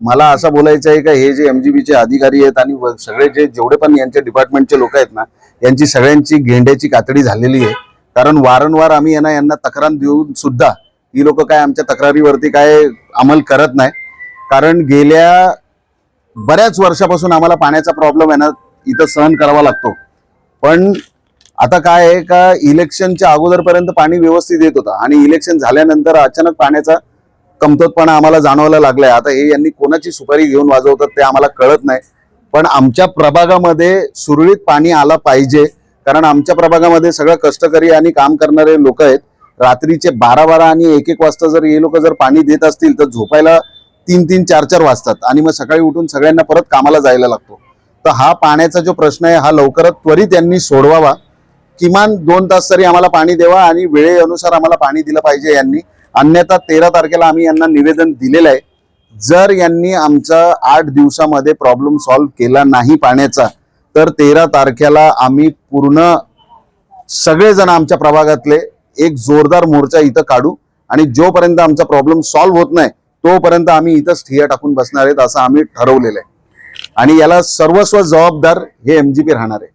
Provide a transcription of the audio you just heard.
मला असं बोलायचं आहे का हे जे MGBचे अधिकारी आहेत आणि सगळे जेवढे पण यांच्या डिपार्टमेंटचे लोक आहेत ना, यांची सगळ्यांची गेंड्याची कातडी झालेली आहे. कारण वारंवार आम्ही यांना तक्रार देऊन सुद्धा ही लोक काय आमच्या तक्रारीवरती काय अंमल करत नाही. कारण गेल्या बऱ्याच वर्षापासून आम्हाला पाण्याचा प्रॉब्लेम आहे ना इथं सहन करावा लागतो. पण आता काय आहे का इलेक्शनच्या अगोदरपर्यंत पाणी व्यवस्थित येत होतं आणि इलेक्शन झाल्यानंतर अचानक पाण्याचा कमतरपणा आम्हाला जाणवायला लागलाय. आता हे यांनी कोणाची सुपारी घेऊन वाजवतात ते आम्हाला कळत नाही. पण आमच्या प्रभागामध्ये सुरळीत पाणी आलं पाहिजे. कारण आमच्या प्रभागामध्ये सगळं कष्टकरी आणि काम करणारे लोक आहेत. रात्रीचे 12-12 आणि 1-1 वाजता जर हे लोक जर पाणी देत असतील तर झोपायला 3-3, 4-4 वाजतात आणि मग सकाळी उठून सगळ्यांना परत कामाला जायला लागतो. तर हा पाण्याचा जो प्रश्न आहे हा लवकरात त्वरित यांनी सोडवावा. किमान 2 तास तरी आम्हाला पाणी द्यावा आणि वेळेनुसार आम्हाला पाणी दिलं पाहिजे यांनी. अन्यथा 13 तारखेला आम्ही यांना निवेदन दिलेलं आहे. जर यांनी आमचा 8 दिवसामध्ये प्रॉब्लेम सॉल्व्ह केला नाही पाण्याचा तर 13 तारखेला आम्ही पूर्ण सगळेजण आमच्या प्रभागातले एक जोरदार मोर्चा इथं काढू आणि जोपर्यंत आमचा प्रॉब्लेम सॉल्व्ह होत नाही तोपर्यंत आम्ही इथंच ठिय्या टाकून बसणार आहेत असं आम्ही ठरवलेलं आहे. आणि याला सर्वस्व जबाबदार हे MGB राहणार आहे.